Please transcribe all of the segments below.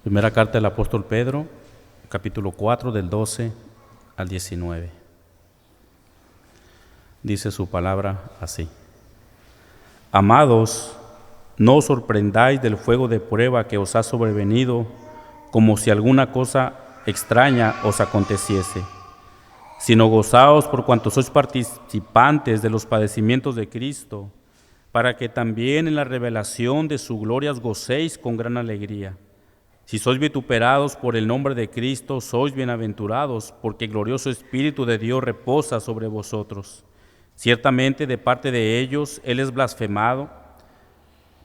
Primera carta del apóstol Pedro, capítulo 4, del 12 al 19. Dice su palabra así: Amados, no os sorprendáis del fuego de prueba que os ha sobrevenido, como si alguna cosa extraña os aconteciese, sino gozaos por cuanto sois participantes de los padecimientos de Cristo, para que también en la revelación de su gloria os gocéis con gran alegría. Si sois vituperados por el nombre de Cristo, sois bienaventurados, porque el glorioso Espíritu de Dios reposa sobre vosotros. Ciertamente de parte de ellos Él es blasfemado,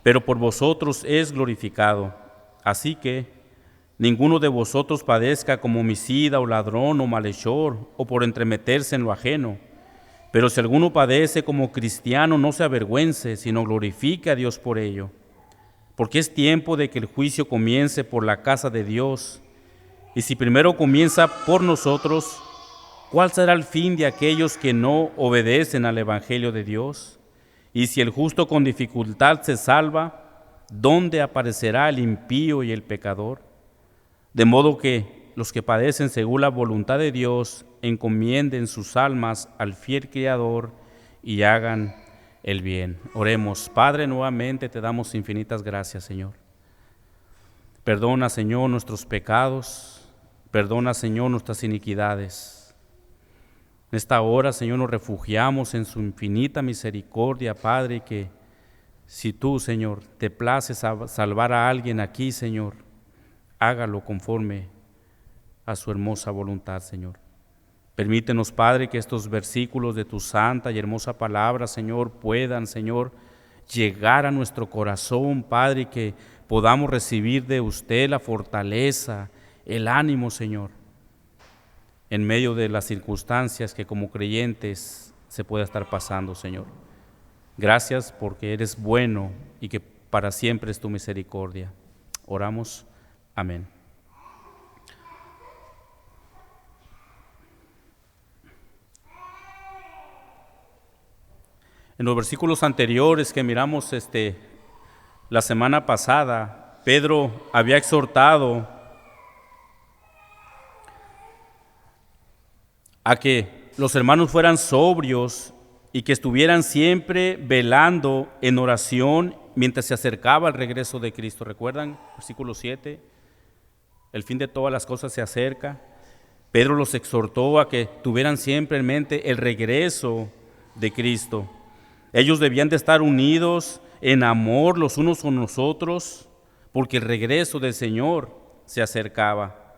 pero por vosotros es glorificado. Así que ninguno de vosotros padezca como homicida o ladrón o malhechor, o por entremeterse en lo ajeno. Pero si alguno padece como cristiano, no se avergüence, sino glorifique a Dios por ello. Porque es tiempo de que el juicio comience por la casa de Dios. Y si primero comienza por nosotros, ¿cuál será el fin de aquellos que no obedecen al Evangelio de Dios? Y si el justo con dificultad se salva, ¿dónde aparecerá el impío y el pecador? De modo que los que padecen según la voluntad de Dios encomienden sus almas al fiel Criador y hagan el bien. Oremos. Padre, nuevamente te damos infinitas gracias, Señor. Perdona, Señor, nuestros pecados. Perdona, Señor, nuestras iniquidades. En esta hora, Señor, nos refugiamos en su infinita misericordia, Padre, que si tú, Señor, te places a salvar a alguien aquí, Señor, hágalo conforme a su hermosa voluntad, Señor. Permítenos, Padre, que estos versículos de tu santa y hermosa palabra, Señor, puedan, Señor, llegar a nuestro corazón, Padre, que podamos recibir de usted la fortaleza, el ánimo, Señor, en medio de las circunstancias que como creyentes se pueda estar pasando, Señor. Gracias porque eres bueno y que para siempre es tu misericordia. Oramos. Amén. En los versículos anteriores que miramos la semana pasada, Pedro había exhortado a que los hermanos fueran sobrios y que estuvieran siempre velando en oración mientras se acercaba el regreso de Cristo. ¿Recuerdan? Versículo 7, el fin de todas las cosas se acerca. Pedro los exhortó a que tuvieran siempre en mente el regreso de Cristo. Ellos debían de estar unidos en amor los unos con los otros, porque el regreso del Señor se acercaba.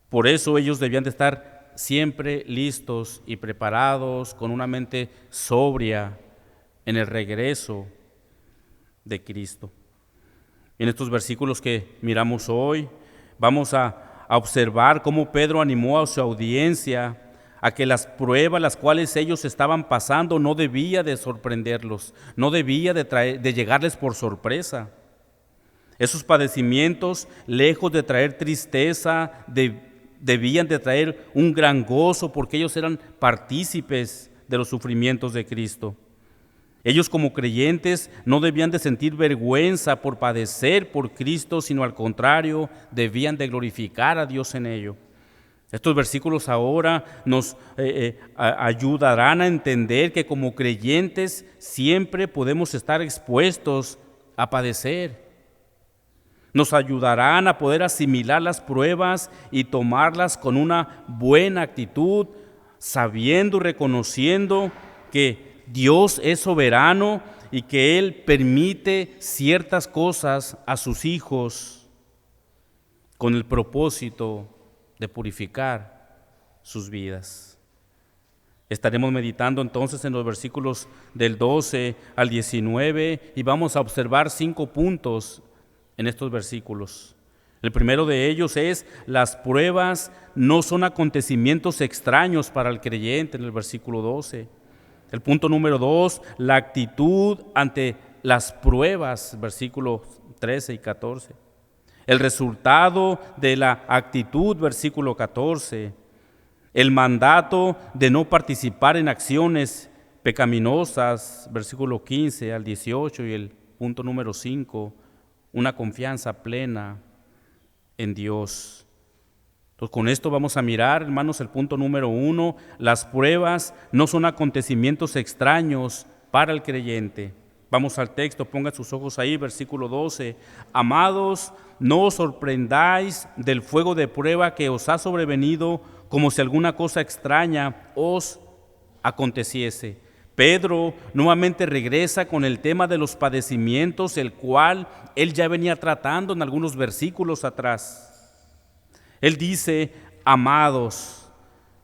Por eso ellos debían de estar siempre listos y preparados, con una mente sobria en el regreso de Cristo. En estos versículos que miramos hoy, vamos a observar cómo Pedro animó a su audiencia a que las pruebas las cuales ellos estaban pasando no debía de sorprenderlos, no debía de llegarles por sorpresa. Esos padecimientos, lejos de traer tristeza, debían de traer un gran gozo, porque ellos eran partícipes de los sufrimientos de Cristo. Ellos como creyentes no debían de sentir vergüenza por padecer por Cristo, sino al contrario, debían de glorificar a Dios en ello. Estos versículos ahora nos ayudarán a entender que como creyentes siempre podemos estar expuestos a padecer. Nos ayudarán a poder asimilar las pruebas y tomarlas con una buena actitud, sabiendo y reconociendo que Dios es soberano y que Él permite ciertas cosas a sus hijos con el propósito de purificar sus vidas. Estaremos meditando entonces en los versículos del 12 al 19 y vamos a observar 5 puntos en estos versículos. El primero de ellos es: las pruebas no son acontecimientos extraños para el creyente, en el versículo 12. El punto número 2, la actitud ante las pruebas, versículos 13 y 14. El resultado de la actitud, versículo 14. El mandato de no participar en acciones pecaminosas, versículo 15 al 18. Y el punto número 5, una confianza plena en Dios. Entonces, con esto vamos a mirar, hermanos, el punto número 1. Las pruebas no son acontecimientos extraños para el creyente. Vamos al texto, pongan sus ojos ahí, versículo 12. Amados, no os sorprendáis del fuego de prueba que os ha sobrevenido, como si alguna cosa extraña os aconteciese. Pedro nuevamente regresa con el tema de los padecimientos, el cual él ya venía tratando en algunos versículos atrás. Él dice: amados,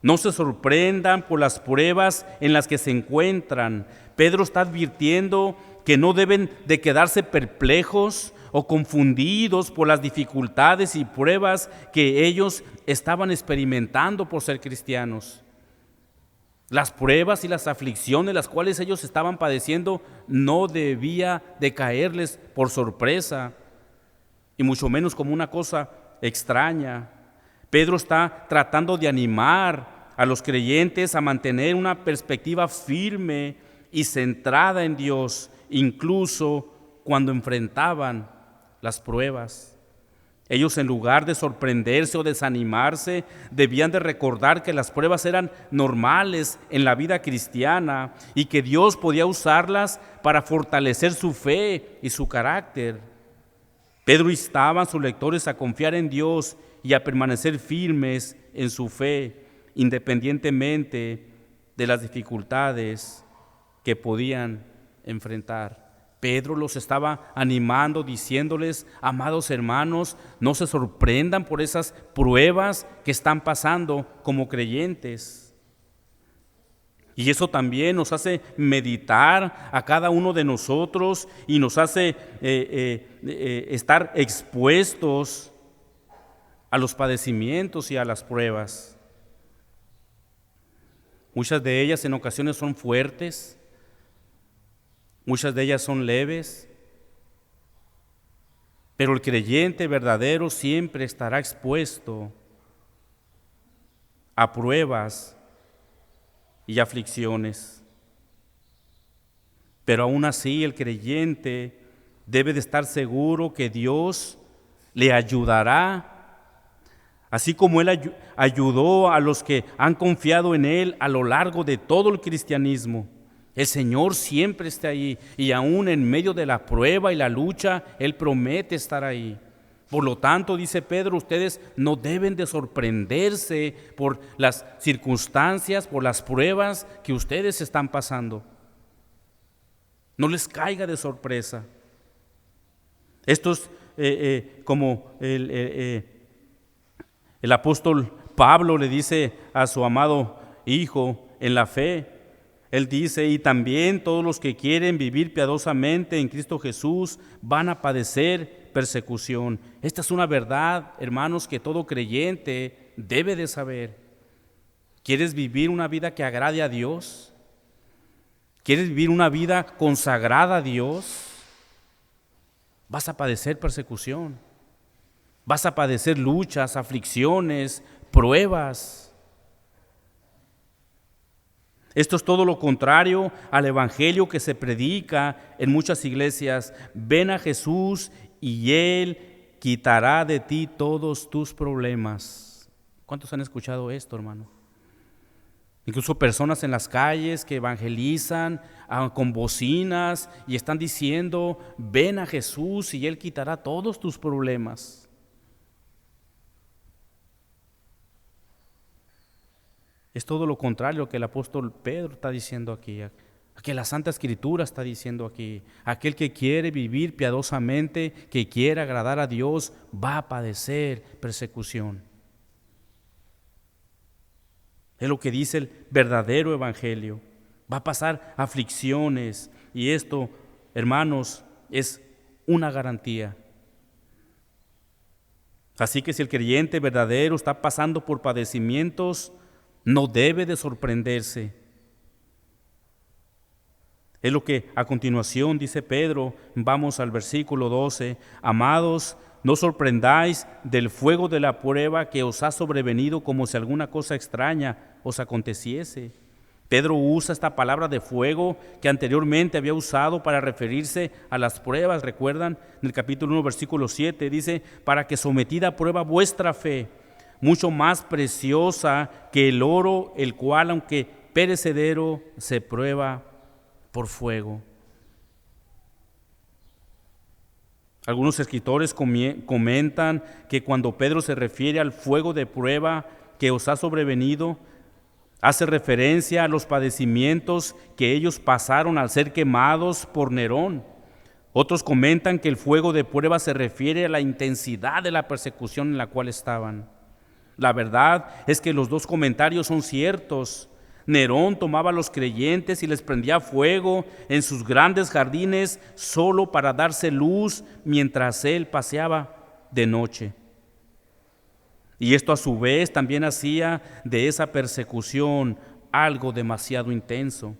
no se sorprendan por las pruebas en las que se encuentran. Pedro está advirtiendo que no deben de quedarse perplejos o confundidos por las dificultades y pruebas que ellos estaban experimentando por ser cristianos. Las pruebas y las aflicciones las cuales ellos estaban padeciendo no debía de caerles por sorpresa, y mucho menos como una cosa extraña. Pedro está tratando de animar a los creyentes a mantener una perspectiva firme y centrada en Dios, incluso cuando enfrentaban las pruebas. Ellos, en lugar de sorprenderse o desanimarse, debían de recordar que las pruebas eran normales en la vida cristiana y que Dios podía usarlas para fortalecer su fe y su carácter. Pedro instaba a sus lectores a confiar en Dios y a permanecer firmes en su fe, independientemente de las dificultades que podían enfrentar. Pedro los estaba animando, diciéndoles: amados hermanos, no se sorprendan por esas pruebas que están pasando como creyentes. Y eso también nos hace meditar a cada uno de nosotros y nos hace estar expuestos a los padecimientos y a las pruebas. Muchas de ellas en ocasiones son fuertes. Muchas de ellas son leves, pero el creyente verdadero siempre estará expuesto a pruebas y aflicciones. Pero aún así el creyente debe de estar seguro que Dios le ayudará, así como Él ayudó a los que han confiado en Él a lo largo de todo el cristianismo. El Señor siempre está ahí, y aún en medio de la prueba y la lucha, Él promete estar ahí. Por lo tanto, dice Pedro, ustedes no deben de sorprenderse por las circunstancias, por las pruebas que ustedes están pasando. No les caiga de sorpresa. Esto es como el apóstol Pablo le dice a su amado hijo en la fe. Él dice: y también todos los que quieren vivir piadosamente en Cristo Jesús van a padecer persecución. Esta es una verdad, hermanos, que todo creyente debe de saber. ¿Quieres vivir una vida que agrade a Dios? ¿Quieres vivir una vida consagrada a Dios? Vas a padecer persecución. Vas a padecer luchas, aflicciones, pruebas. Esto es todo lo contrario al evangelio que se predica en muchas iglesias. Ven a Jesús y Él quitará de ti todos tus problemas. ¿Cuántos han escuchado esto, hermano? Incluso personas en las calles que evangelizan con bocinas y están diciendo: ven a Jesús y Él quitará todos tus problemas. Es todo lo contrario a lo que el apóstol Pedro está diciendo aquí, a que la Santa Escritura está diciendo aquí. Aquel que quiere vivir piadosamente, que quiere agradar a Dios, va a padecer persecución. Es lo que dice el verdadero evangelio. Va a pasar aflicciones, y esto, hermanos, es una garantía. Así que si el creyente verdadero está pasando por padecimientos, no debe de sorprenderse. Es lo que a continuación dice Pedro. Vamos al versículo 12. Amados, no sorprendáis del fuego de la prueba que os ha sobrevenido como si alguna cosa extraña os aconteciese. Pedro usa esta palabra de fuego que anteriormente había usado para referirse a las pruebas. ¿Recuerdan? En el capítulo 1, versículo 7 dice, para que sometida a prueba vuestra fe, mucho más preciosa que el oro, el cual, aunque perecedero, se prueba por fuego. Algunos escritores comentan que cuando Pedro se refiere al fuego de prueba que os ha sobrevenido, hace referencia a los padecimientos que ellos pasaron al ser quemados por Nerón. Otros comentan que el fuego de prueba se refiere a la intensidad de la persecución en la cual estaban. La verdad es que los dos comentarios son ciertos. Nerón tomaba a los creyentes y les prendía fuego en sus grandes jardines solo para darse luz mientras él paseaba de noche. Y esto a su vez también hacía de esa persecución algo demasiado intenso.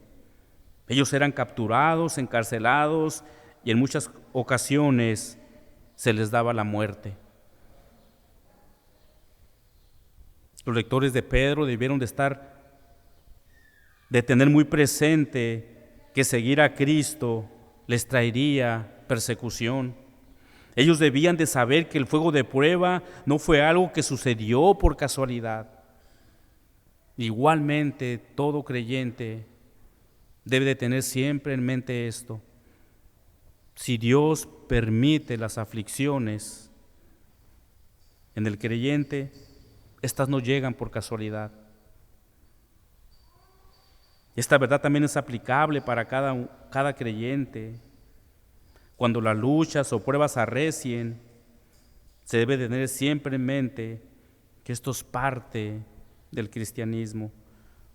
Ellos eran capturados, encarcelados y en muchas ocasiones se les daba la muerte. Los lectores de Pedro debieron de tener muy presente que seguir a Cristo les traería persecución. Ellos debían de saber que el fuego de prueba no fue algo que sucedió por casualidad. Igualmente, todo creyente debe de tener siempre en mente esto. Si Dios permite las aflicciones en el creyente, estas no llegan por casualidad. Esta verdad también es aplicable para cada creyente. Cuando las luchas o pruebas arrecien, se debe tener siempre en mente que esto es parte del cristianismo.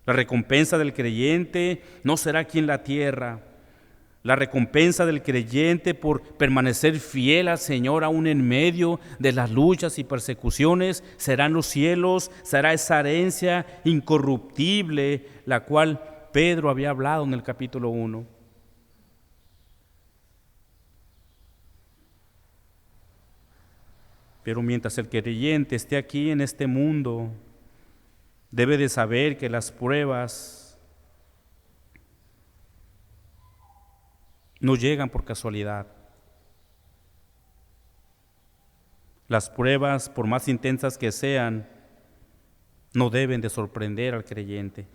La recompensa del creyente no será aquí en la tierra. La recompensa del creyente por permanecer fiel al Señor aún en medio de las luchas y persecuciones será en los cielos, será esa herencia incorruptible, la cual Pedro había hablado en el capítulo 1. Pero mientras el creyente esté aquí en este mundo, debe de saber que las pruebas no llegan por casualidad. Las pruebas, por más intensas que sean, no deben de sorprender al creyente.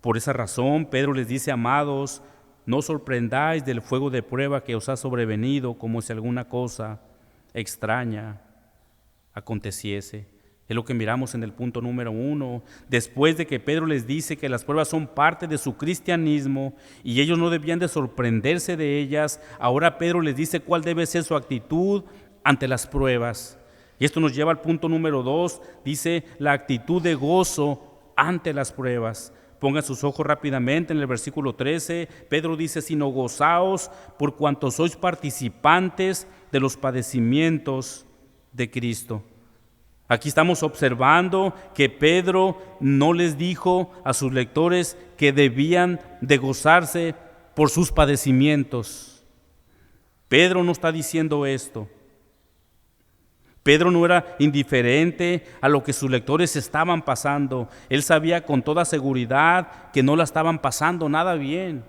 Por esa razón, Pedro les dice, amados, no os sorprendáis del fuego de prueba que os ha sobrevenido como si alguna cosa extraña aconteciese. Es lo que miramos en el punto número 1. Después de que Pedro les dice que las pruebas son parte de su cristianismo y ellos no debían de sorprenderse de ellas, ahora Pedro les dice cuál debe ser su actitud ante las pruebas. Y esto nos lleva al punto número 2, dice la actitud de gozo ante las pruebas. Pongan sus ojos rápidamente en el versículo 13. Pedro dice, sino gozaos por cuanto sois participantes de los padecimientos de Cristo. Aquí estamos observando que Pedro no les dijo a sus lectores que debían de gozarse por sus padecimientos. Pedro no está diciendo esto. Pedro no era indiferente a lo que sus lectores estaban pasando. Él sabía con toda seguridad que no la estaban pasando nada bien.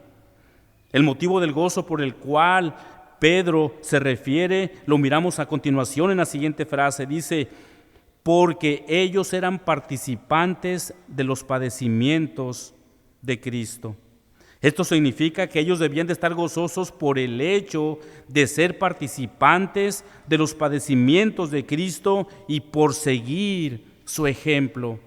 El motivo del gozo por el cual Pedro se refiere lo miramos a continuación en la siguiente frase. Dice, porque ellos eran participantes de los padecimientos de Cristo. Esto significa que ellos debían de estar gozosos por el hecho de ser participantes de los padecimientos de Cristo y por seguir su ejemplo.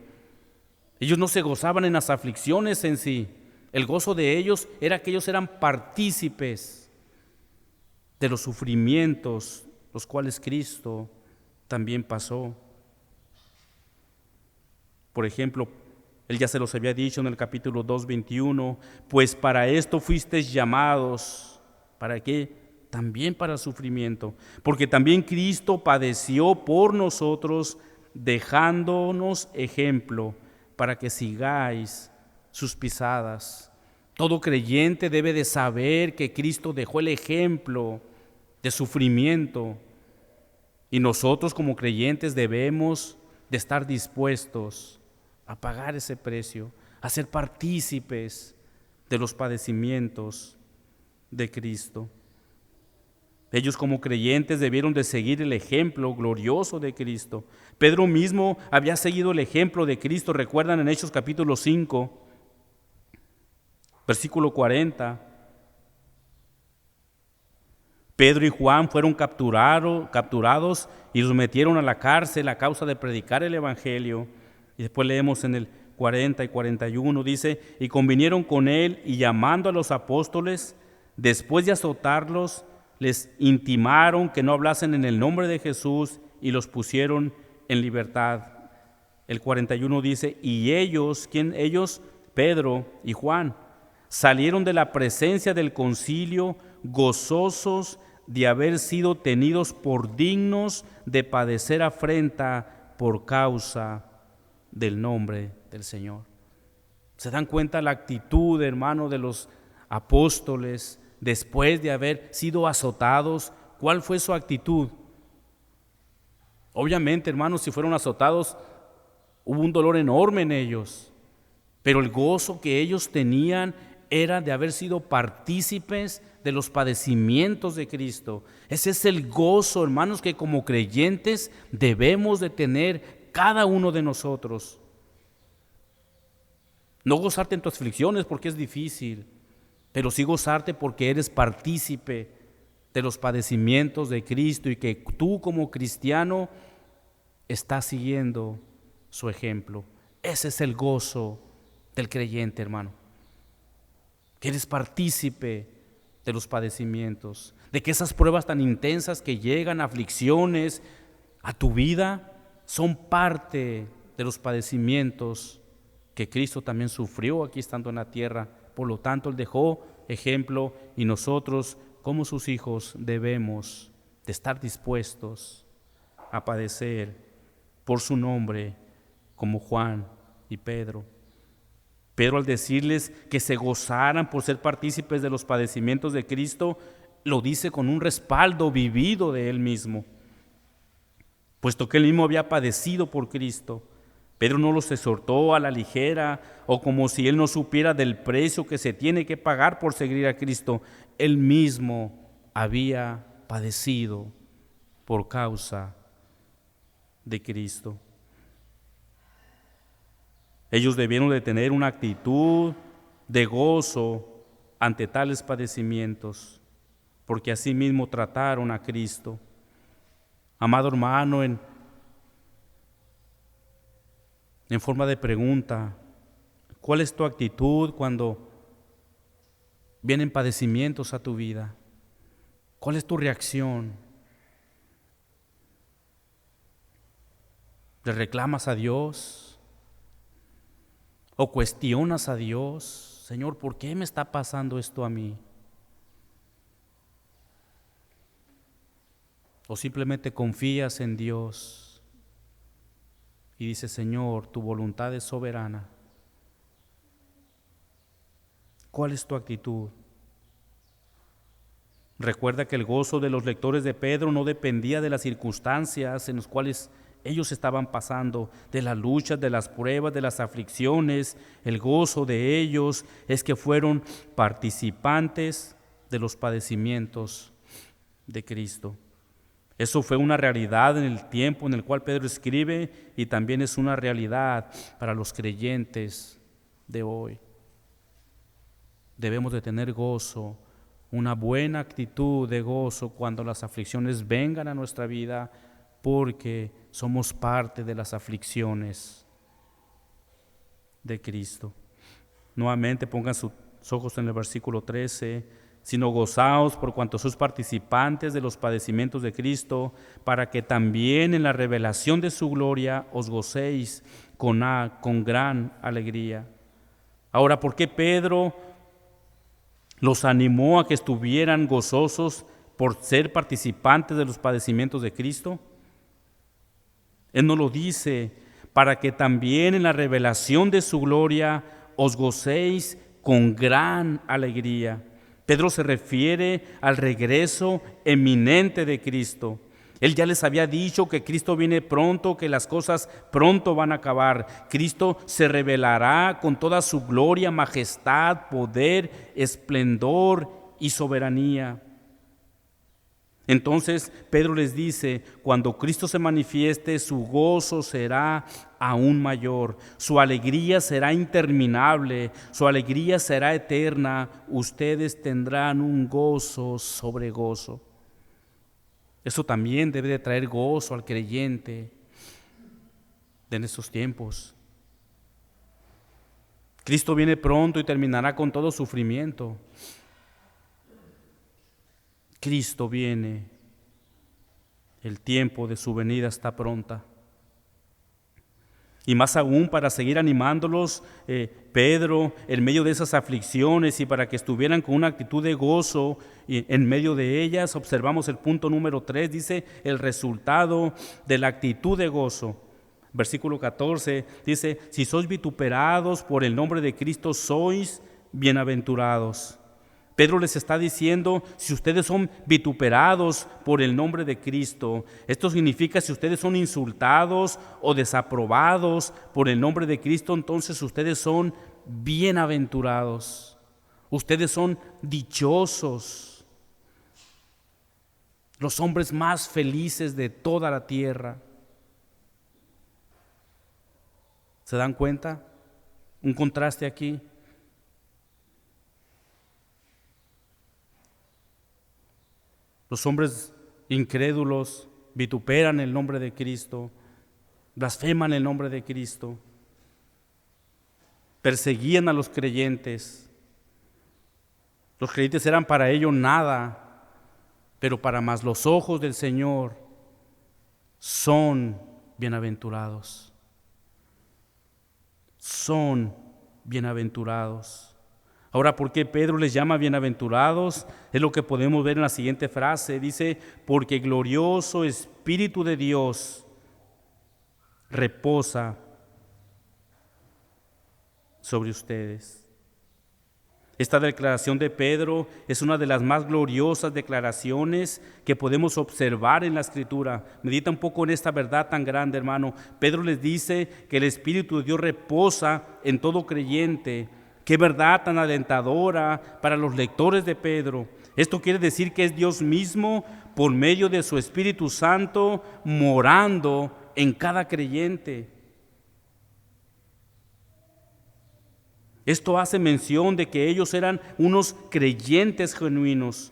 Ellos no se gozaban en las aflicciones en sí. El gozo de ellos era que ellos eran partícipes de los sufrimientos, los cuales Cristo también pasó. Por ejemplo, él ya se los había dicho en el capítulo 2:21, pues para esto fuisteis llamados. ¿Para qué? También para el sufrimiento. Porque también Cristo padeció por nosotros, dejándonos ejemplo para que sigáis sus pisadas. Todo creyente debe de saber que Cristo dejó el ejemplo de sufrimiento. Y nosotros como creyentes debemos de estar dispuestos a pagar ese precio, a ser partícipes de los padecimientos de Cristo. Ellos como creyentes debieron de seguir el ejemplo glorioso de Cristo. Pedro mismo había seguido el ejemplo de Cristo. Recuerdan en Hechos capítulo 5, versículo 40. Pedro y Juan fueron capturados y los metieron a la cárcel a causa de predicar el evangelio. Y después leemos en el 40 y 41, dice: y convinieron con él, y llamando a los apóstoles, después de azotarlos, les intimaron que no hablasen en el nombre de Jesús, y los pusieron en libertad. El 41 dice: y ellos, ¿quién? Ellos, Pedro y Juan, salieron de la presencia del concilio gozosos de haber sido tenidos por dignos de padecer afrenta por causa del nombre del Señor. ¿Se dan cuenta la actitud, hermano, de los apóstoles después de haber sido azotados? ¿Cuál fue su actitud? Obviamente, hermanos, si fueron azotados, hubo un dolor enorme en ellos, pero el gozo que ellos tenían era de haber sido partícipes de los padecimientos de Cristo. Ese es el gozo, hermanos, que como creyentes debemos de tener cada uno de nosotros. No gozarte en tus aflicciones porque es difícil, pero sí gozarte porque eres partícipe de los padecimientos de Cristo y que tú como cristiano estás siguiendo su ejemplo. Ese es el gozo del creyente, hermano. Que eres partícipe de los padecimientos, de que esas pruebas tan intensas que llegan, aflicciones a tu vida, son parte de los padecimientos que Cristo también sufrió aquí estando en la tierra. Por lo tanto, Él dejó ejemplo y nosotros, como sus hijos, debemos de estar dispuestos a padecer por su nombre, como Juan y Pedro. Pedro, al decirles que se gozaran por ser partícipes de los padecimientos de Cristo, lo dice con un respaldo vivido de él mismo, puesto que él mismo había padecido por Cristo. Pedro no los exhortó a la ligera o como si él no supiera del precio que se tiene que pagar por seguir a Cristo. Él mismo había padecido por causa de Cristo. Ellos debieron de tener una actitud de gozo ante tales padecimientos, porque así mismo trataron a Cristo. Amado hermano, en forma de pregunta, ¿cuál es tu actitud cuando vienen padecimientos a tu vida? ¿Cuál es tu reacción? ¿Le reclamas a Dios? ¿O cuestionas a Dios? Señor, ¿por qué me está pasando esto a mí? ¿O simplemente confías en Dios y dices: Señor, tu voluntad es soberana? ¿Cuál es tu actitud? Recuerda que el gozo de los lectores de Pedro no dependía de las circunstancias en las cuales ellos estaban pasando, de las luchas, de las pruebas, de las aflicciones. El gozo de ellos es que fueron participantes de los padecimientos de Cristo. Eso fue una realidad en el tiempo en el cual Pedro escribe y también es una realidad para los creyentes de hoy. Debemos de tener gozo, una buena actitud de gozo cuando las aflicciones vengan a nuestra vida, porque somos parte de las aflicciones de Cristo. Nuevamente pongan sus ojos en el versículo 13, sino gozaos por cuanto sois participantes de los padecimientos de Cristo, para que también en la revelación de su gloria os gocéis con gran alegría. Ahora, ¿por qué Pedro los animó a que estuvieran gozosos por ser participantes de los padecimientos de Cristo? Él nos lo dice, para que también en la revelación de su gloria os gocéis con gran alegría. Pedro se refiere al regreso eminente de Cristo. Él ya les había dicho que Cristo viene pronto, que las cosas pronto van a acabar. Cristo se revelará con toda su gloria, majestad, poder, esplendor y soberanía. Entonces Pedro les dice, cuando Cristo se manifieste, su gozo será aún mayor, su alegría será interminable, su alegría será eterna, ustedes tendrán un gozo sobre gozo. Eso también debe de traer gozo al creyente en estos tiempos. Cristo viene pronto y terminará con todo sufrimiento. Cristo viene, el tiempo de su venida está pronta. Y más aún para seguir animándolos, Pedro, en medio de esas aflicciones y para que estuvieran con una actitud de gozo y en medio de ellas, observamos el punto número 3, dice el resultado de la actitud de gozo. Versículo 14 dice, si sois vituperados por el nombre de Cristo, sois bienaventurados. Pedro les está diciendo, si ustedes son vituperados por el nombre de Cristo, esto significa si ustedes son insultados o desaprobados por el nombre de Cristo, entonces ustedes son bienaventurados, ustedes son dichosos, los hombres más felices de toda la tierra. ¿Se dan cuenta? Un contraste aquí. Los hombres incrédulos vituperan el nombre de Cristo, blasfeman el nombre de Cristo, perseguían a los creyentes. Los creyentes eran para ellos nada, pero para más los ojos del Señor son bienaventurados. Son bienaventurados. Ahora, ¿por qué Pedro les llama bienaventurados? Es lo que podemos ver en la siguiente frase. Dice, porque glorioso Espíritu de Dios reposa sobre ustedes. Esta declaración de Pedro es una de las más gloriosas declaraciones que podemos observar en la Escritura. Medita un poco en esta verdad tan grande, hermano. Pedro les dice que el Espíritu de Dios reposa en todo creyente. Qué verdad tan alentadora para los lectores de Pedro. Esto quiere decir que es Dios mismo por medio de su Espíritu Santo morando en cada creyente. Esto hace mención de que ellos eran unos creyentes genuinos.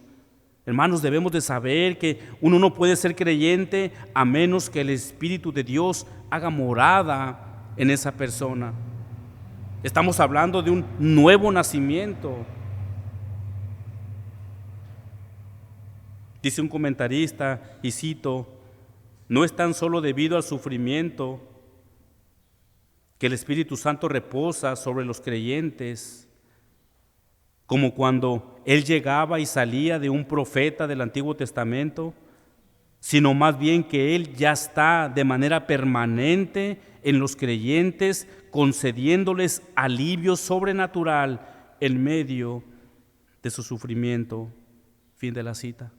Hermanos, debemos de saber que uno no puede ser creyente a menos que el Espíritu de Dios haga morada en esa persona. Estamos hablando de un nuevo nacimiento. Dice un comentarista, y cito, no es tan solo debido al sufrimiento que el Espíritu Santo reposa sobre los creyentes, como cuando Él llegaba y salía de un profeta del Antiguo Testamento, sino más bien que Él ya está de manera permanente en los creyentes, concediéndoles alivio sobrenatural en medio de su sufrimiento. Fin de la cita.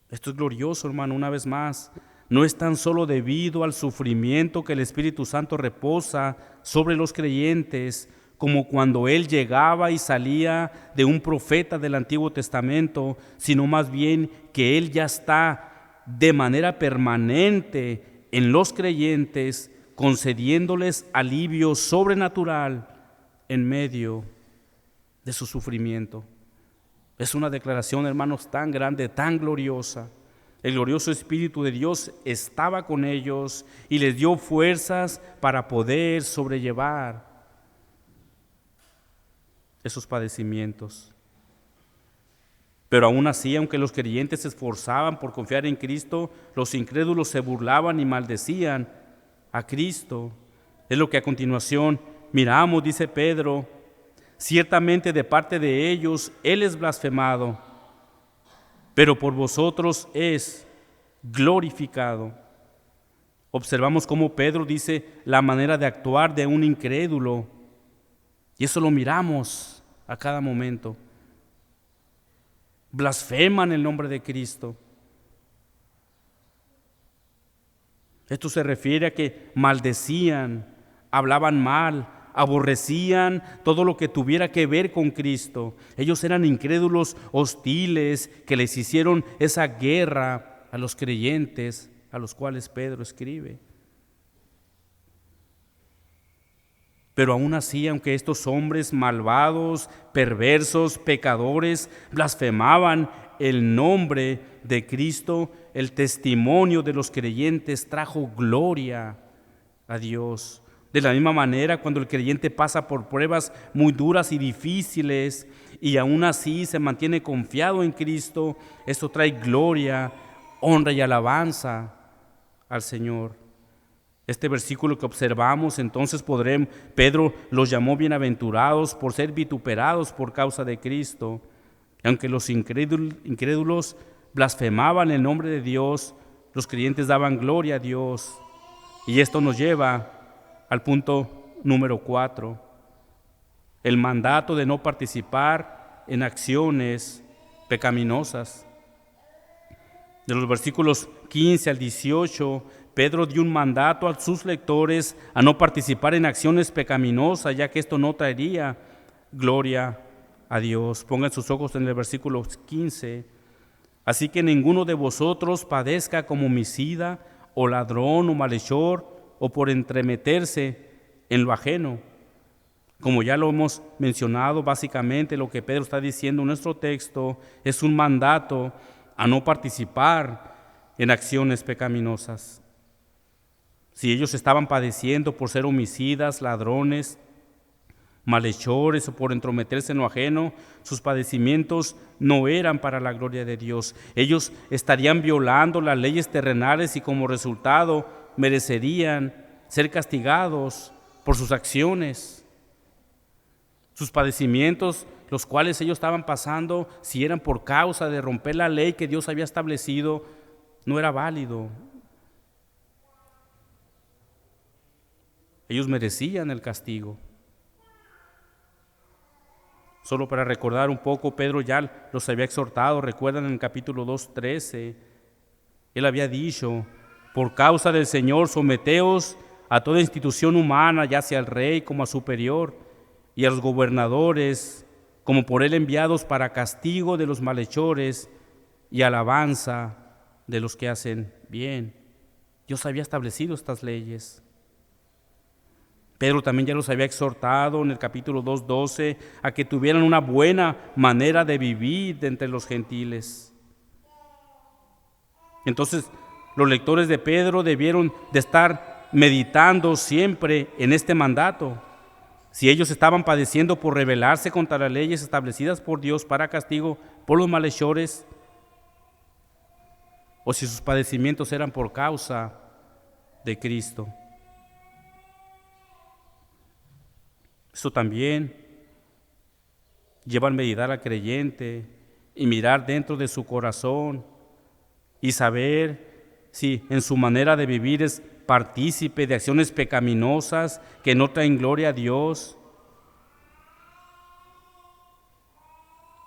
Esto es glorioso, hermano, una vez más. No es tan solo debido al sufrimiento que el Espíritu Santo reposa sobre los creyentes, como cuando Él llegaba y salía de un profeta del Antiguo Testamento, sino más bien que Él ya está de manera permanente en los creyentes, concediéndoles alivio sobrenatural en medio de su sufrimiento. Es una declaración, hermanos, tan grande, tan gloriosa. El glorioso Espíritu de Dios estaba con ellos y les dio fuerzas para poder sobrellevar esos padecimientos. Pero aún así, aunque los creyentes se esforzaban por confiar en Cristo, los incrédulos se burlaban y maldecían a Cristo. Es lo que a continuación miramos, dice Pedro, ciertamente de parte de ellos Él es blasfemado, pero por vosotros es glorificado. Observamos cómo Pedro dice la manera de actuar de un incrédulo, y eso lo miramos a cada momento. Blasfeman el nombre de Cristo. Esto se refiere a que maldecían, hablaban mal, aborrecían todo lo que tuviera que ver con Cristo. Ellos eran incrédulos hostiles que les hicieron esa guerra a los creyentes a los cuales Pedro escribe. Pero aún así, aunque estos hombres malvados, perversos, pecadores, blasfemaban el nombre de Cristo, el testimonio de los creyentes trajo gloria a Dios. De la misma manera, cuando el creyente pasa por pruebas muy duras y difíciles y aún así se mantiene confiado en Cristo, esto trae gloria, honra y alabanza al Señor. Este versículo que observamos, entonces Pedro los llamó bienaventurados por ser vituperados por causa de Cristo. Aunque los incrédulos blasfemaban el nombre de Dios, los creyentes daban gloria a Dios. Y esto nos lleva al punto número 4, el mandato de no participar en acciones pecaminosas. De los versículos 15 al 18, Pedro dio un mandato a sus lectores a no participar en acciones pecaminosas, ya que esto no traería gloria a Dios. Pongan sus ojos en el versículo 15. Así que ninguno de vosotros padezca como homicida, o ladrón, o malhechor, o por entremeterse en lo ajeno. Como ya lo hemos mencionado, básicamente lo que Pedro está diciendo en nuestro texto es un mandato a no participar en acciones pecaminosas. Si ellos estaban padeciendo por ser homicidas, ladrones, malhechores o por entrometerse en lo ajeno, sus padecimientos no eran para la gloria de Dios. Ellos estarían violando las leyes terrenales y como resultado merecerían ser castigados por sus acciones. Sus padecimientos, los cuales ellos estaban pasando, si eran por causa de romper la ley que Dios había establecido, no era válido. Ellos merecían el castigo. Solo para recordar un poco, Pedro ya los había exhortado, recuerdan en el capítulo 2:13, él había dicho: por causa del Señor, someteos a toda institución humana, ya sea al rey como a superior, y a los gobernadores, como por él enviados para castigo de los malhechores y alabanza de los que hacen bien. Dios había establecido estas leyes. Pedro también ya los había exhortado en el capítulo 2:12 a que tuvieran una buena manera de vivir entre los gentiles. Entonces, los lectores de Pedro debieron de estar meditando siempre en este mandato. Si ellos estaban padeciendo por rebelarse contra las leyes establecidas por Dios para castigo por los malhechores, o si sus padecimientos eran por causa de Cristo. Esto también lleva a meditar al creyente y mirar dentro de su corazón y saber si en su manera de vivir es partícipe de acciones pecaminosas que no traen gloria a Dios.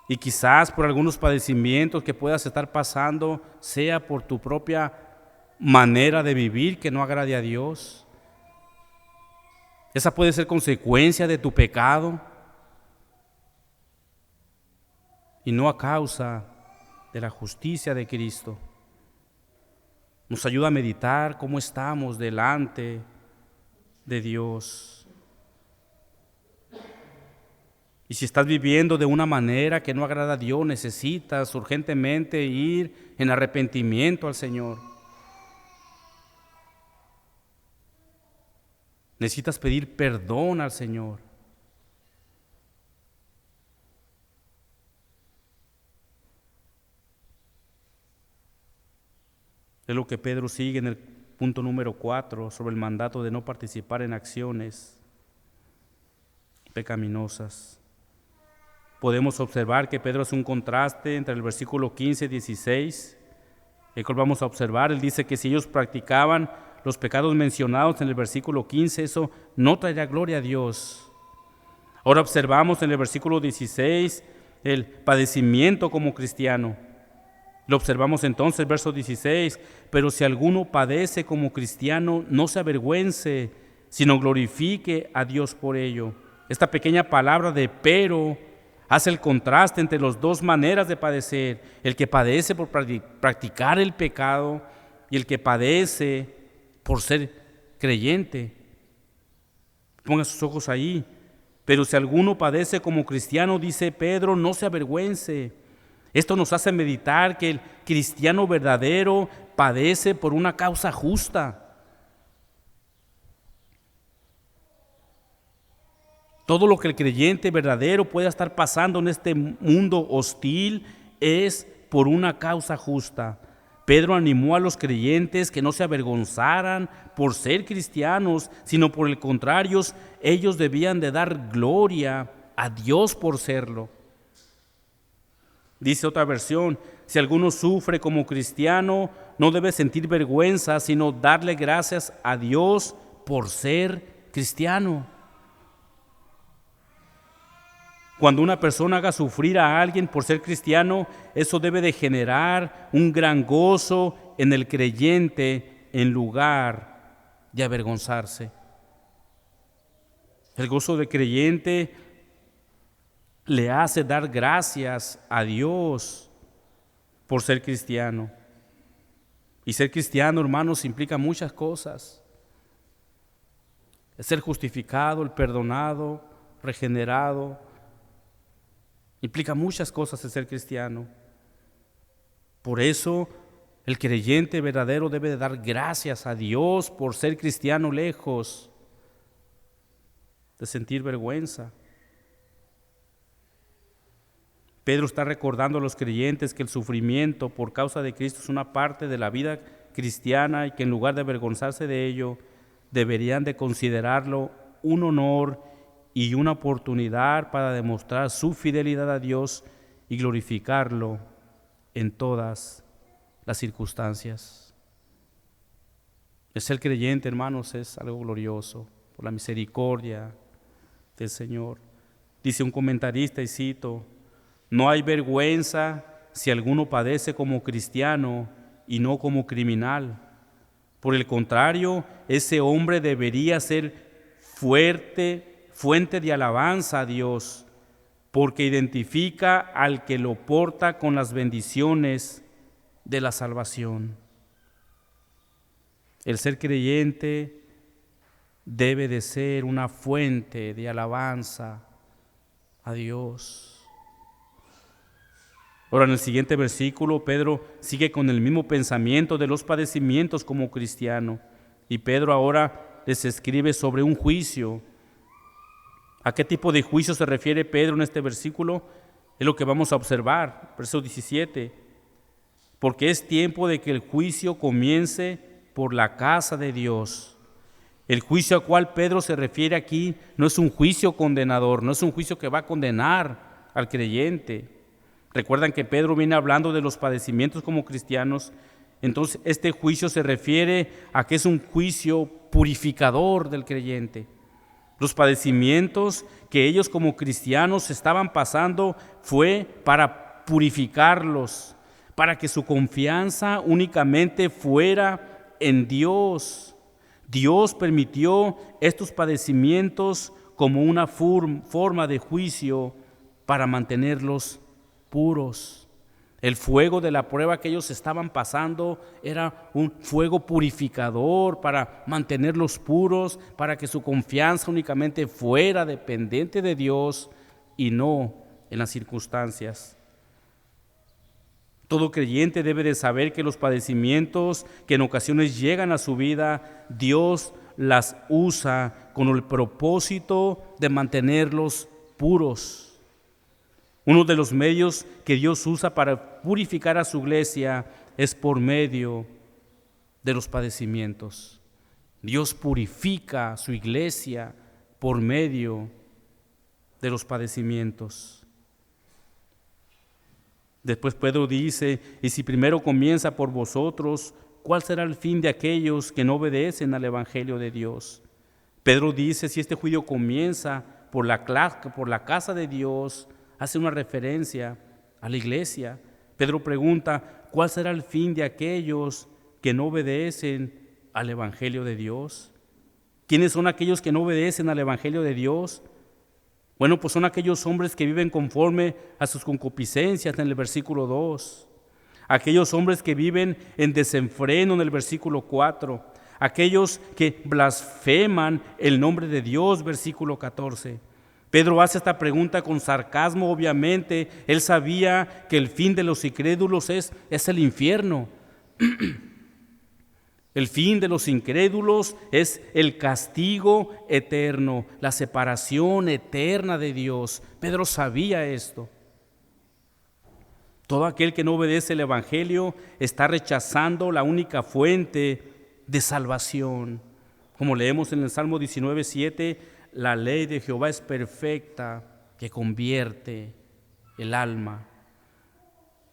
Y quizás por algunos padecimientos que puedas estar pasando, sea por tu propia manera de vivir que no agrade a Dios. Esa puede ser consecuencia de tu pecado y no a causa de la justicia de Cristo. Nos ayuda a meditar cómo estamos delante de Dios. Y si estás viviendo de una manera que no agrada a Dios, necesitas urgentemente ir en arrepentimiento al Señor. Necesitas pedir perdón al Señor. Es lo que Pedro sigue en el punto número 4 sobre el mandato de no participar en acciones pecaminosas. Podemos observar que Pedro hace un contraste entre el versículo 15 y 16, el cual vamos a observar. Él dice que si ellos practicaban los pecados mencionados en el versículo 15, eso no traerá gloria a Dios. Ahora observamos en el versículo 16 el padecimiento como cristiano. Lo observamos entonces, verso 16, pero si alguno padece como cristiano, no se avergüence, sino glorifique a Dios por ello. Esta pequeña palabra de pero hace el contraste entre las dos maneras de padecer, el que padece por practicar el pecado y el que padece por ser creyente. Ponga sus ojos ahí. Pero si alguno padece como cristiano, dice Pedro, no se avergüence. Esto nos hace meditar que el cristiano verdadero padece por una causa justa. Todo lo que el creyente verdadero pueda estar pasando en este mundo hostil es por una causa justa. Pedro animó a los creyentes que no se avergonzaran por ser cristianos, sino por el contrario, ellos debían de dar gloria a Dios por serlo. Dice otra versión, si alguno sufre como cristiano, no debe sentir vergüenza, sino darle gracias a Dios por ser cristiano. Cuando una persona haga sufrir a alguien por ser cristiano, eso debe de generar un gran gozo en el creyente en lugar de avergonzarse. El gozo del creyente le hace dar gracias a Dios por ser cristiano. Y ser cristiano, hermanos, implica muchas cosas. El ser justificado, el perdonado, regenerado. Implica muchas cosas el ser cristiano. Por eso, el creyente verdadero debe de dar gracias a Dios por ser cristiano lejos de sentir vergüenza. Pedro está recordando a los creyentes que el sufrimiento por causa de Cristo es una parte de la vida cristiana y que en lugar de avergonzarse de ello, deberían de considerarlo un honor y una oportunidad para demostrar su fidelidad a Dios y glorificarlo en todas las circunstancias. El ser creyente, hermanos, es algo glorioso por la misericordia del Señor. Dice un comentarista, y cito, no hay vergüenza si alguno padece como cristiano y no como criminal. Por el contrario, ese hombre debería ser fuente de alabanza a Dios, porque identifica al que lo porta con las bendiciones de la salvación. El ser creyente debe de ser una fuente de alabanza a Dios. Ahora, en el siguiente versículo, Pedro sigue con el mismo pensamiento de los padecimientos como cristiano. Y Pedro ahora les escribe sobre un juicio. ¿A qué tipo de juicio se refiere Pedro en este versículo? Es lo que vamos a observar, verso 17. Porque es tiempo de que el juicio comience por la casa de Dios. El juicio al cual Pedro se refiere aquí no es un juicio condenador, no es un juicio que va a condenar al creyente. Recuerdan que Pedro viene hablando de los padecimientos como cristianos, entonces este juicio se refiere a que es un juicio purificador del creyente. Los padecimientos que ellos como cristianos estaban pasando fue para purificarlos, para que su confianza únicamente fuera en Dios. Dios permitió estos padecimientos como una forma de juicio para mantenerlos puros. El fuego de la prueba que ellos estaban pasando era un fuego purificador para mantenerlos puros, para que su confianza únicamente fuera dependiente de Dios y no en las circunstancias. Todo creyente debe de saber que los padecimientos que en ocasiones llegan a su vida, Dios las usa con el propósito de mantenerlos puros. Uno de los medios que Dios usa para purificar a su iglesia es por medio de los padecimientos. Dios purifica a su iglesia por medio de los padecimientos. Después Pedro dice, y si primero comienza por vosotros, ¿cuál será el fin de aquellos que no obedecen al Evangelio de Dios? Pedro dice, si este juicio comienza por la casa de Dios, hace una referencia a la iglesia. Pedro pregunta, ¿cuál será el fin de aquellos que no obedecen al Evangelio de Dios? ¿Quiénes son aquellos que no obedecen al Evangelio de Dios? Bueno, pues son aquellos hombres que viven conforme a sus concupiscencias en el versículo 2. Aquellos hombres que viven en desenfreno en el versículo 4. Aquellos que blasfeman el nombre de Dios, versículo 14. Pedro hace esta pregunta con sarcasmo, obviamente. Él sabía que el fin de los incrédulos es el infierno. El fin de los incrédulos es el castigo eterno, la separación eterna de Dios. Pedro sabía esto. Todo aquel que no obedece el Evangelio está rechazando la única fuente de salvación. Como leemos en el Salmo 19:7, la ley de Jehová es perfecta, que convierte el alma.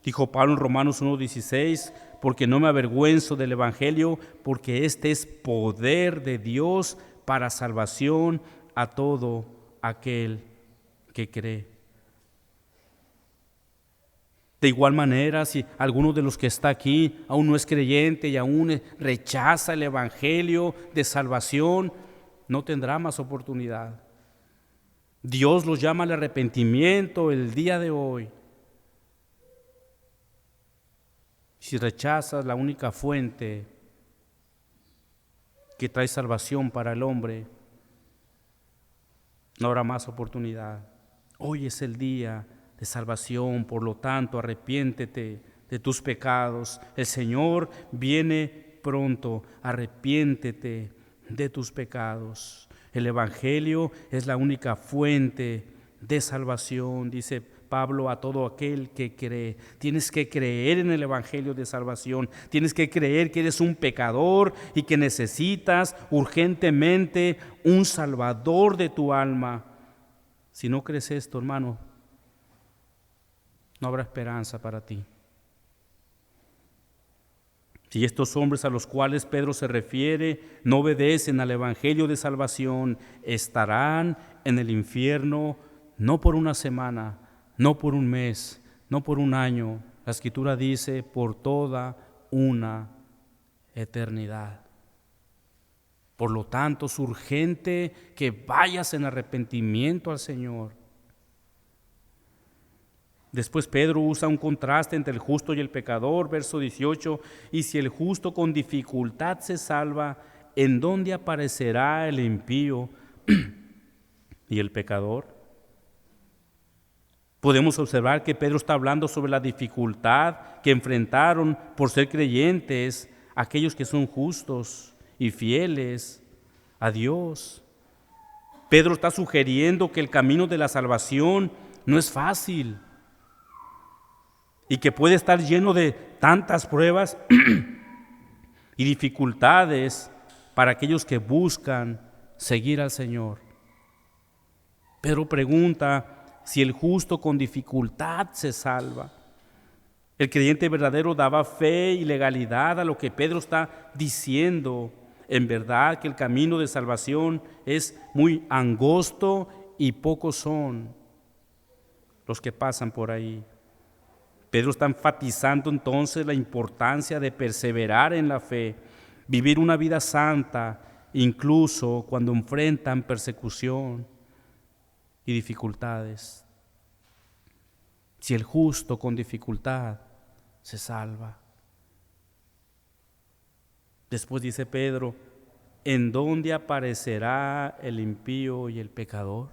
Dijo Pablo en Romanos 1:16, porque no me avergüenzo del Evangelio, porque este es poder de Dios para salvación a todo aquel que cree. De igual manera, si alguno de los que está aquí aún no es creyente y aún rechaza el Evangelio de salvación, no tendrá más oportunidad. Dios los llama al arrepentimiento el día de hoy. Si rechazas la única fuente que trae salvación para el hombre, no habrá más oportunidad. Hoy es el día de salvación, por lo tanto, arrepiéntete de tus pecados. El Señor viene pronto, arrepiéntete de tus pecados. El Evangelio es la única fuente de salvación, dice Pablo, a todo aquel que cree. Tienes que creer en el Evangelio de salvación. Tienes que creer que eres un pecador y que necesitas urgentemente un Salvador de tu alma. Si no crees esto, hermano, no habrá esperanza para ti. Si estos hombres a los cuales Pedro se refiere no obedecen al Evangelio de salvación, estarán en el infierno no por una semana, no por un mes, no por un año. La Escritura dice por toda una eternidad. Por lo tanto, es urgente que vayas en arrepentimiento al Señor. Después Pedro usa un contraste entre el justo y el pecador, verso 18, y si el justo con dificultad se salva, ¿en dónde aparecerá el impío y el pecador? Podemos observar que Pedro está hablando sobre la dificultad que enfrentaron por ser creyentes aquellos que son justos y fieles a Dios. Pedro está sugiriendo que el camino de la salvación no es fácil y que puede estar lleno de tantas pruebas y dificultades para aquellos que buscan seguir al Señor. Pedro pregunta si el justo con dificultad se salva. El creyente verdadero daba fe y legalidad a lo que Pedro está diciendo. En verdad que el camino de salvación es muy angosto y pocos son los que pasan por ahí. Pedro está enfatizando entonces la importancia de perseverar en la fe, vivir una vida santa, incluso cuando enfrentan persecución y dificultades. Si el justo con dificultad se salva. Después dice Pedro, ¿en dónde aparecerá el impío y el pecador?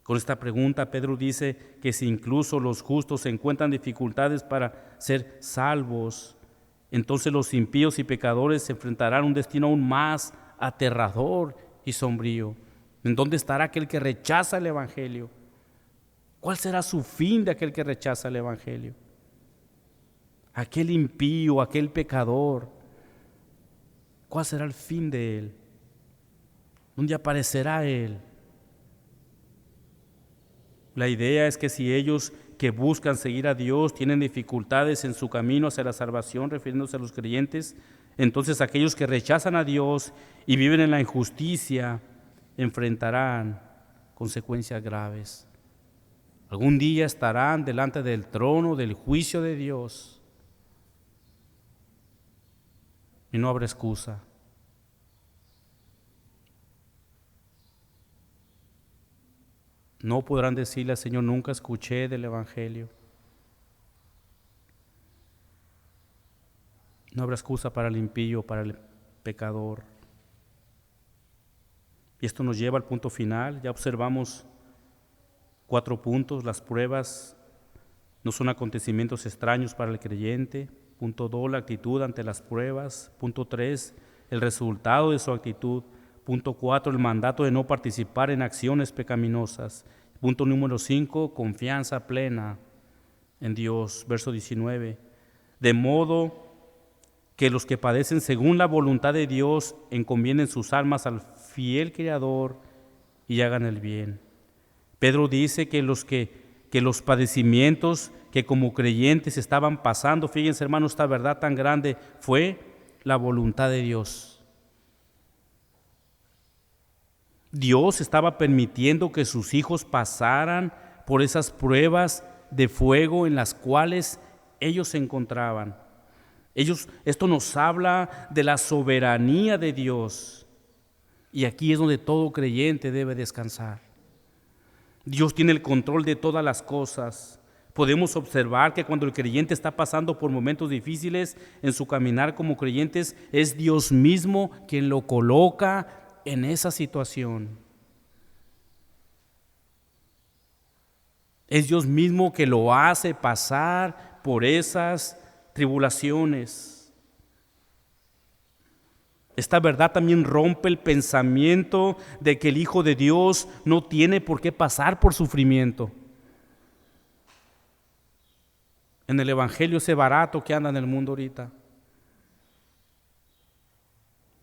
Con esta pregunta Pedro dice que si incluso los justos encuentran dificultades para ser salvos, entonces los impíos y pecadores se enfrentarán a un destino aún más aterrador y sombrío. ¿En dónde estará aquel que rechaza el Evangelio? ¿Cuál será su fin de aquel que rechaza el Evangelio? Aquel impío, aquel pecador, ¿cuál será el fin de él? ¿Dónde aparecerá él? La idea es que si ellos que buscan seguir a Dios tienen dificultades en su camino hacia la salvación, refiriéndose a los creyentes, entonces aquellos que rechazan a Dios y viven en la injusticia enfrentarán consecuencias graves. Algún día estarán delante del trono del juicio de Dios. y no habrá excusa. No podrán decirle al Señor, nunca escuché del Evangelio. No habrá excusa para el impío, para el pecador. Y esto nos lleva al punto final. Ya observamos 4 puntos. Las pruebas no son acontecimientos extraños para el creyente. Punto 2, la actitud ante las pruebas. Punto 3, el resultado de su actitud. Punto 4, el mandato de no participar en acciones pecaminosas. Punto número 5, confianza plena en Dios. Verso 19. De modo que los que padecen según la voluntad de Dios encomienden sus almas al fiel Creador y hagan el bien. Pedro dice que los padecimientos que como creyentes estaban pasando, fíjense hermanos, esta verdad tan grande, fue la voluntad de Dios. Dios estaba permitiendo que sus hijos pasaran por esas pruebas de fuego en las cuales ellos se encontraban. Esto nos habla de la soberanía de Dios. Y aquí es donde todo creyente debe descansar. Dios tiene el control de todas las cosas. Podemos observar que cuando el creyente está pasando por momentos difíciles en su caminar como creyentes, es Dios mismo quien lo coloca en esa situación. Es Dios mismo que lo hace pasar por esas tribulaciones. Esta verdad también rompe el pensamiento de que el Hijo de Dios no tiene por qué pasar por sufrimiento. En el Evangelio ese barato que anda en el mundo ahorita.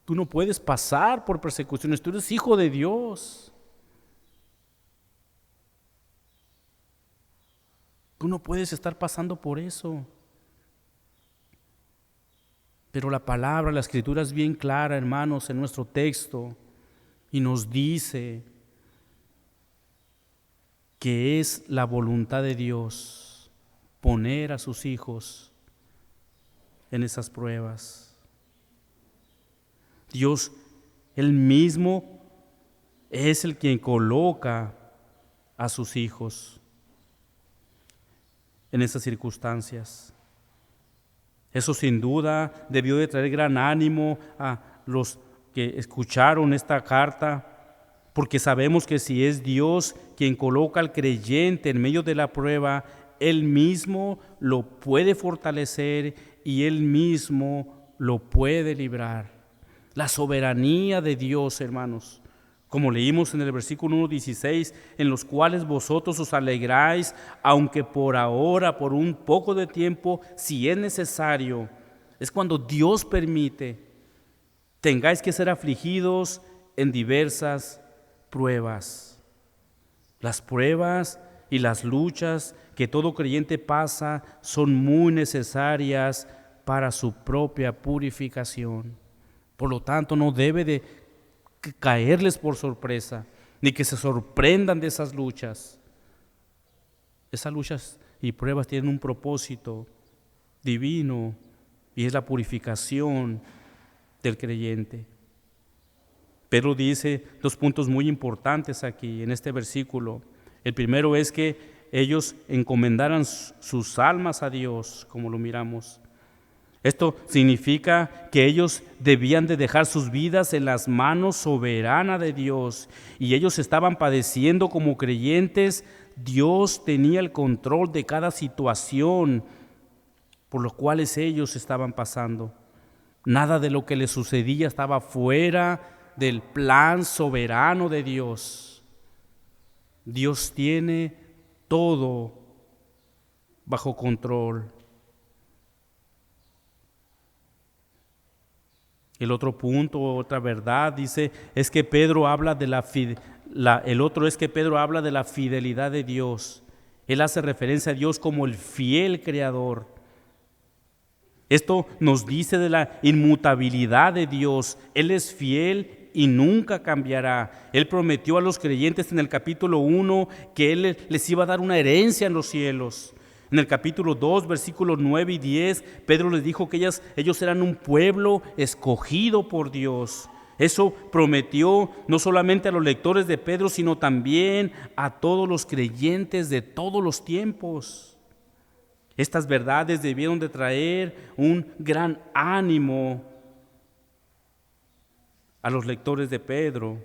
Tú no puedes pasar por persecuciones, tú eres hijo de Dios. Tú no puedes estar pasando por eso. Pero la palabra, la Escritura es bien clara, hermanos, en nuestro texto, y nos dice que es la voluntad de Dios poner a sus hijos en esas pruebas. Dios, Él mismo, es el quien coloca a sus hijos en esas circunstancias. Eso sin duda debió de traer gran ánimo a los que escucharon esta carta, porque sabemos que si es Dios quien coloca al creyente en medio de la prueba, Él mismo lo puede fortalecer y Él mismo lo puede librar. La soberanía de Dios, hermanos, como leímos en el versículo 1:16, en los cuales vosotros os alegráis, aunque por ahora, por un poco de tiempo, si es necesario, es cuando Dios permite, tengáis que ser afligidos en diversas pruebas. Las pruebas y las luchas que todo creyente pasa son muy necesarias para su propia purificación. Por lo tanto, no debe de caerles por sorpresa, ni que se sorprendan de esas luchas. Esas luchas y pruebas tienen un propósito divino y es la purificación del creyente. Pedro dice 2 puntos muy importantes aquí en este versículo. El primero es que ellos encomendaran sus almas a Dios, como lo miramos. Esto significa que ellos debían de dejar sus vidas en las manos soberanas de Dios y ellos estaban padeciendo como creyentes. Dios tenía el control de cada situación por los cuales ellos estaban pasando. Nada de lo que les sucedía estaba fuera del plan soberano de Dios. Dios tiene todo bajo control. El otro punto, otra verdad, dice, es que Pedro habla de Pedro habla de la fidelidad de Dios. Él hace referencia a Dios como el fiel creador. Esto nos dice de la inmutabilidad de Dios. Él es fiel y nunca cambiará. Él prometió a los creyentes en el capítulo 1 que Él les iba a dar una herencia en los cielos. En el capítulo 2, versículos 9 y 10, Pedro les dijo que ellos eran un pueblo escogido por Dios. Eso prometió no solamente a los lectores de Pedro, sino también a todos los creyentes de todos los tiempos. Estas verdades debieron de traer un gran ánimo a los lectores de Pedro,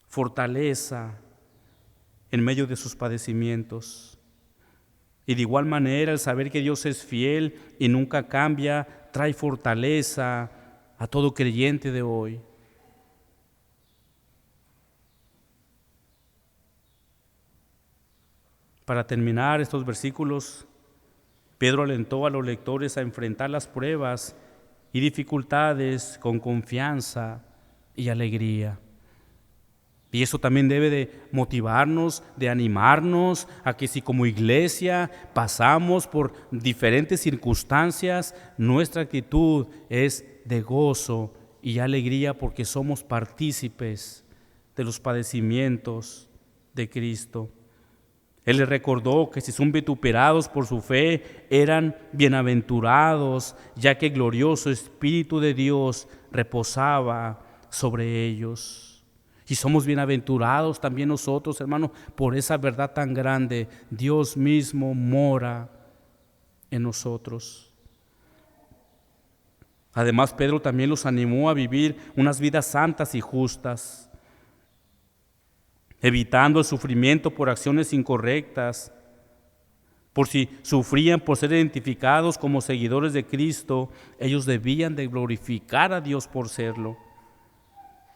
fortaleza en medio de sus padecimientos. Y de igual manera el saber que Dios es fiel y nunca cambia, trae fortaleza a todo creyente de hoy. Para terminar estos versículos, Pedro alentó a los lectores a enfrentar las pruebas y dificultades con confianza y alegría. Y eso también debe de motivarnos, de animarnos a que si como iglesia pasamos por diferentes circunstancias, nuestra actitud es de gozo y alegría porque somos partícipes de los padecimientos de Cristo. Él les recordó que si son vituperados por su fe, eran bienaventurados, ya que el glorioso Espíritu de Dios reposaba sobre ellos. Y somos bienaventurados también nosotros, hermanos, por esa verdad tan grande. Dios mismo mora en nosotros. Además, Pedro también los animó a vivir unas vidas santas y justas, evitando el sufrimiento por acciones incorrectas. Por si sufrían por ser identificados como seguidores de Cristo, ellos debían de glorificar a Dios por serlo.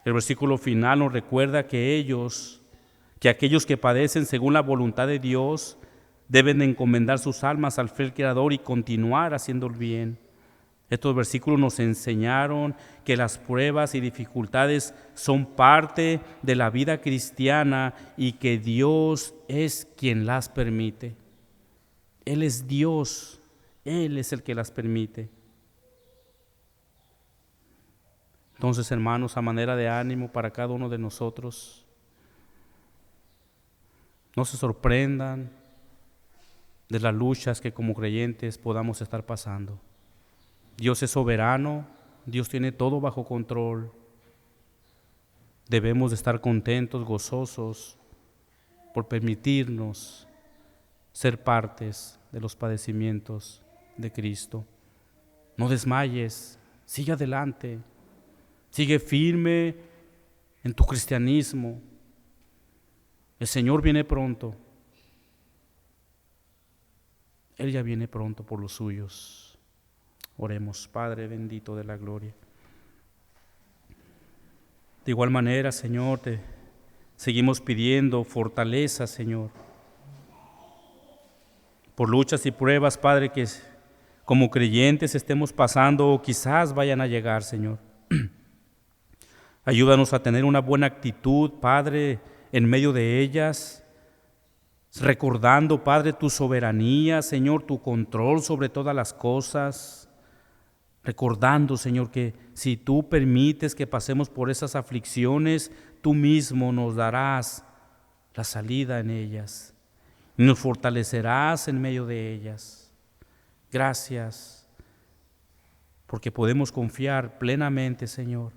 El versículo final nos recuerda que aquellos que padecen según la voluntad de Dios, deben de encomendar sus almas al fiel Creador y continuar haciendo el bien. Estos versículos nos enseñaron que las pruebas y dificultades son parte de la vida cristiana y que Dios es quien las permite. Él es Dios, Él es el que las permite. Entonces, hermanos, a manera de ánimo para cada uno de nosotros, no se sorprendan de las luchas que como creyentes podamos estar pasando. Dios es soberano, Dios tiene todo bajo control. Debemos de estar contentos, gozosos, por permitirnos ser partes de los padecimientos de Cristo. No desmayes, sigue adelante. Sigue firme en tu cristianismo. El Señor viene pronto. Él ya viene pronto por los suyos. Oremos, Padre bendito de la gloria. De igual manera, Señor, te seguimos pidiendo fortaleza, Señor. Por luchas y pruebas, Padre, que como creyentes estemos pasando o quizás vayan a llegar, Señor. Ayúdanos a tener una buena actitud, Padre, en medio de ellas, recordando, Padre, tu soberanía, Señor, tu control sobre todas las cosas, recordando, Señor, que si tú permites que pasemos por esas aflicciones, tú mismo nos darás la salida en ellas y nos fortalecerás en medio de ellas. Gracias, porque podemos confiar plenamente, Señor,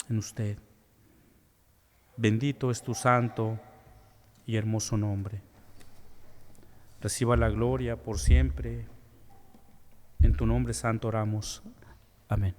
en usted. Bendito es tu santo y hermoso nombre. Reciba la gloria por siempre. En tu nombre santo oramos. Amén.